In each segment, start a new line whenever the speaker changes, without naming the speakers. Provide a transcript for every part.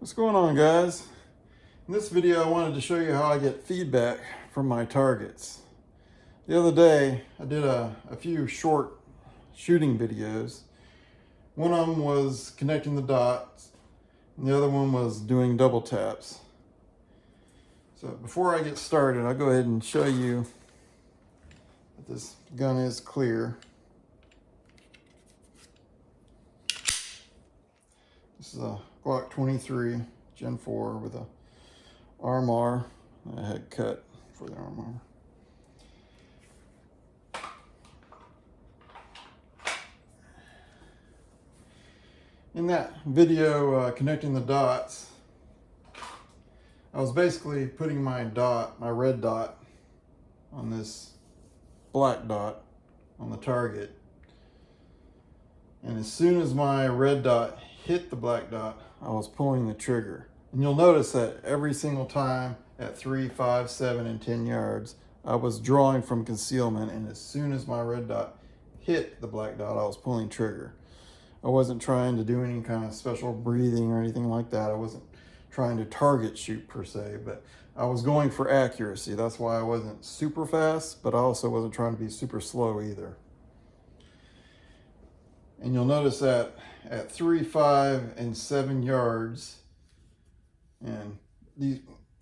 What's going on, guys? In this video I wanted to show you how I get feedback from my targets. The other day I did a few short shooting videos. One of them was connecting the dots and the other one was doing double taps. So before I get started, I'll go ahead and show you that this gun is clear. This is a Glock 23 Gen 4 with a RMR. I had cut for the RMR. In that video, connecting the dots, I was basically putting my red dot, on this black dot on the target. And as soon as my red dot hit the black dot, I was pulling the trigger. And you'll notice that every single time at 3, 5, 7, and 10 yards, I was drawing from concealment, and as soon as my red dot hit the black dot, I was pulling trigger. I wasn't trying to do any kind of special breathing or anything like that. I wasn't trying to target shoot per se, but I was going for accuracy. That's why I wasn't super fast, but I also wasn't trying to be super slow either. And you'll notice that at 3, 5, and 7 yards, and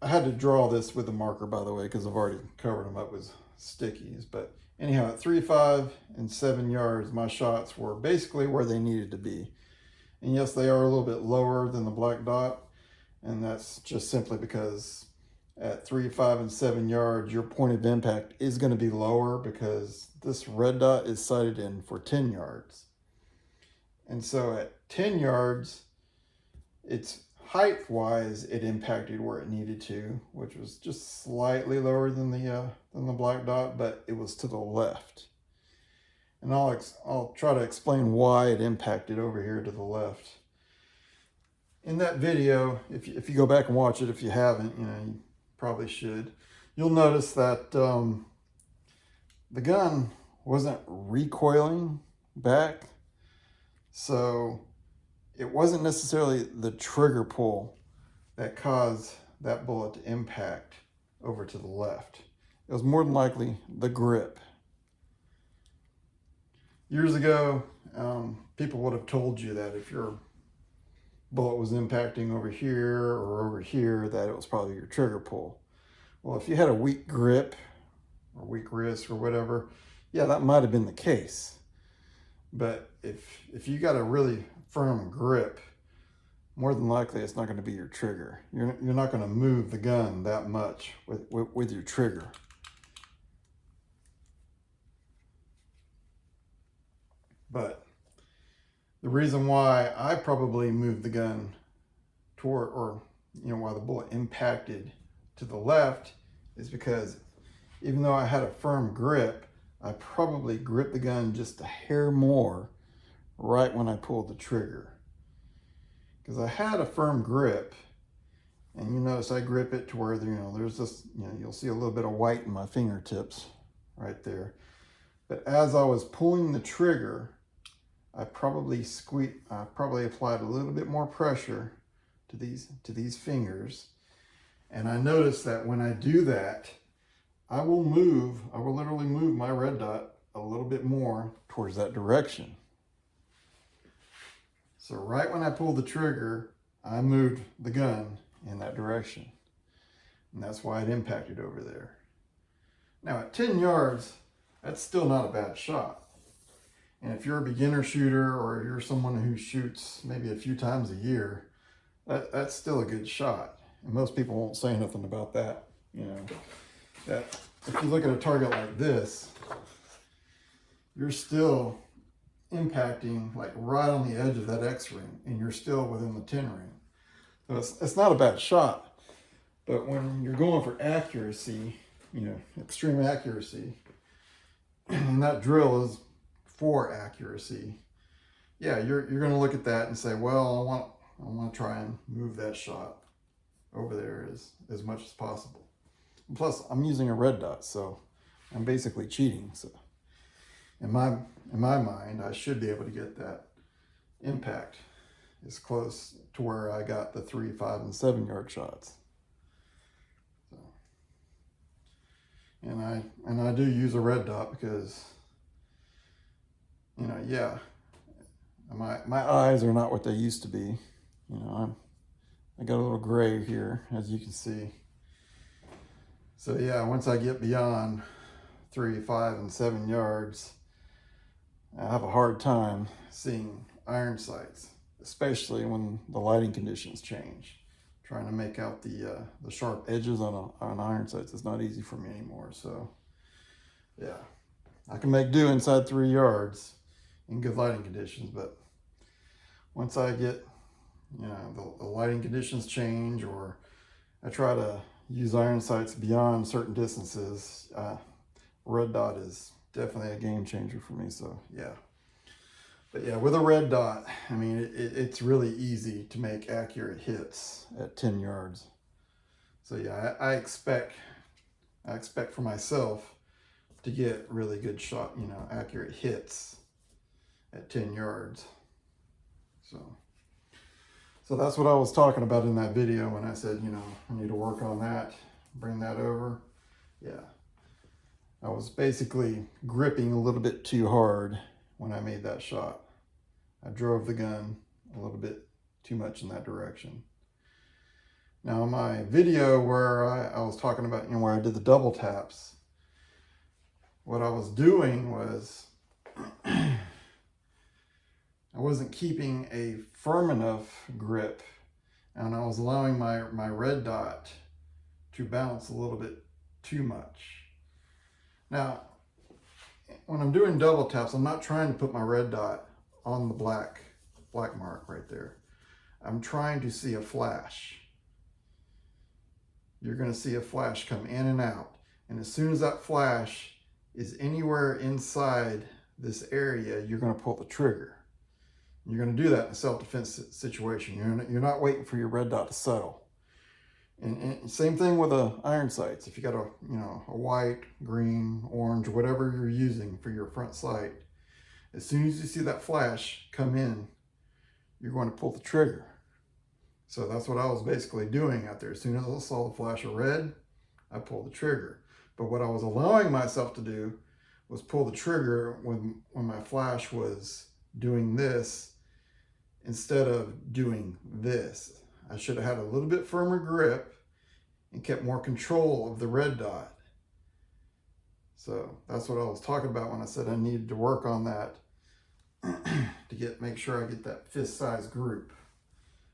I had to draw this with a marker, by the way, because I've already covered them up with stickies. But anyhow, at 3, 5, and 7 yards, my shots were basically where they needed to be. And yes, they are a little bit lower than the black dot, and that's just simply because at 3, 5, and 7 yards, your point of impact is going to be lower because this red dot is sighted in for 10 yards. And so at 10 yards, it's height-wise, it impacted where it needed to, which was just slightly lower than the black dot, but it was to the left. And I'll try to explain why it impacted over here to the left. In that video, if you go back and watch it, if you haven't, you probably should, you'll notice that the gun wasn't recoiling back. So it wasn't necessarily the trigger pull that caused that bullet to impact over to the left. It was more than likely the grip. Years ago, people would have told you that if your bullet was impacting over here or over here, that it was probably your trigger pull. Well, if you had a weak grip or weak wrist or whatever, yeah, that might have been the case. But if you got a really firm grip, more than likely it's not going to be your trigger. You're not going to move the gun that much with your trigger. But the reason why I probably moved the gun toward, or why the bullet impacted to the left, is because even though I had a firm grip, I probably gripped the gun just a hair more right when I pulled the trigger. Because I had a firm grip, and you notice I grip it to where there's this, you'll see a little bit of white in my fingertips right there. But as I was pulling the trigger, I probably applied a little bit more pressure to these fingers. And I noticed that when I do that, I will literally move my red dot a little bit more towards that direction. So right when I pulled the trigger, I moved the gun in that direction. And that's why it impacted over there. Now at 10 yards, that's still not a bad shot. And if you're a beginner shooter or you're someone who shoots maybe a few times a year, that's still a good shot. And most people won't say nothing about that. That if you look at a target like this, you're still impacting like right on the edge of that X ring, and you're still within the 10 ring. So it's not a bad shot. But when you're going for accuracy, extreme accuracy, and that drill is for accuracy, yeah, you're going to look at that and say, well, I want to try and move that shot over there as much as possible. And plus, I'm using a red dot, so I'm basically cheating. So in my mind, I should be able to get that impact is close to where I got the 3, 5, and 7 yard shots. So, and I do use a red dot because, you know, yeah, my eyes are not what they used to be. You know, I got a little gray here, as you can see. So yeah, once I get beyond 3, 5, and 7 yards, I have a hard time seeing iron sights, especially when the lighting conditions change. Trying to make out the sharp edges on iron sights is not easy for me anymore. So yeah, I can make do inside 3 yards in good lighting conditions, but once I get, you know, the lighting conditions change, or I try to use iron sights beyond certain distances, red dot is definitely a game changer for me. So yeah. But yeah, with a red dot, I mean, it's really easy to make accurate hits at 10 yards. So yeah, I expect for myself to get really good shot, you know, accurate hits at 10 yards. So that's what I was talking about in that video when I said, you know, I need to work on that, bring that over. Yeah, I was basically gripping a little bit too hard when I made that shot. I drove the gun a little bit too much in that direction. Now, my video where I was talking about, you know, where I did the double taps, what I was doing was I wasn't keeping a firm enough grip, and I was allowing my red dot to bounce a little bit too much. Now, when I'm doing double taps, I'm not trying to put my red dot on the black mark right there. I'm trying to see a flash. You're going to see a flash come in and out. And as soon as that flash is anywhere inside this area, you're going to pull the trigger. You're going to do that in a self-defense situation. You're not waiting for your red dot to settle. And same thing with iron sights. If you got a white, green, orange, whatever you're using for your front sight, as soon as you see that flash come in, you're going to pull the trigger. So that's what I was basically doing out there. As soon as I saw the flash of red, I pulled the trigger. But what I was allowing myself to do was pull the trigger when my flash was doing this instead of doing this. I should have had a little bit firmer grip and kept more control of the red dot. So that's what I was talking about when I said I needed to work on that to make sure I get that fist size group,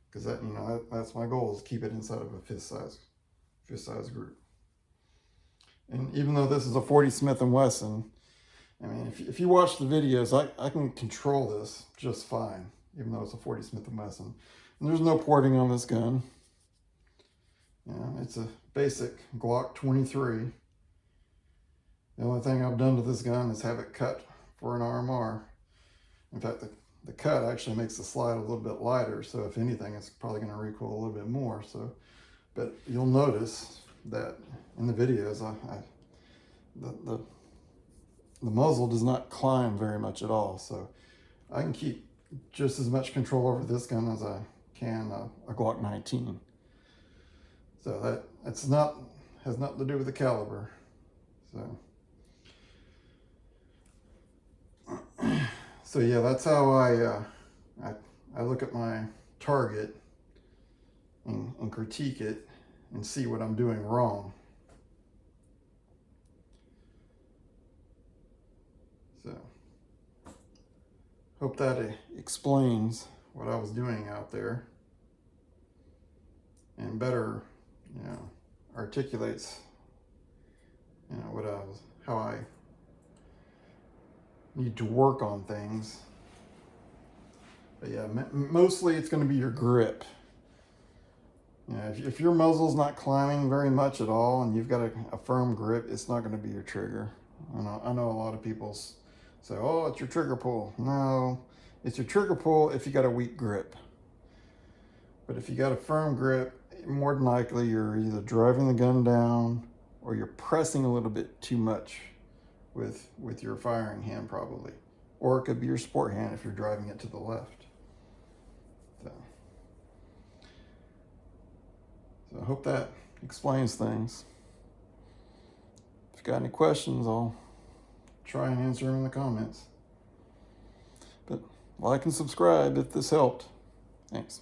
because that's my goal, is keep it inside of a fist size group. And even though this is a 40 Smith & Wesson, I mean, if you watch the videos, I can control this just fine, even though it's a 40 Smith & Wesson. And there's no porting on this gun. You know, it's a basic Glock 23. The only thing I've done to this gun is have it cut for an RMR. In fact, the cut actually makes the slide a little bit lighter, so if anything, it's probably going to recoil a little bit more. So, but you'll notice that in the videos, the muzzle does not climb very much at all. So I can keep just as much control over this gun as I can a Glock 19. So has nothing to do with the caliber. So yeah, that's how I look at my target and critique it and see what I'm doing wrong. So hope that explains what I was doing out there and better, articulates, how I need to work on things. But yeah, mostly it's going to be your grip. If your muzzle's not climbing very much at all and you've got a firm grip, it's not going to be your trigger. I know a lot of people say, oh, it's your trigger pull. No, it's your trigger pull if you got a weak grip. But if you got a firm grip, more than likely you're either driving the gun down or you're pressing a little bit too much with your firing hand probably. Or it could be your sport hand if you're driving it to the left. So. hope that explains things. If you got any questions, I'll try and answer them in the comments. But like and subscribe if this helped. Thanks.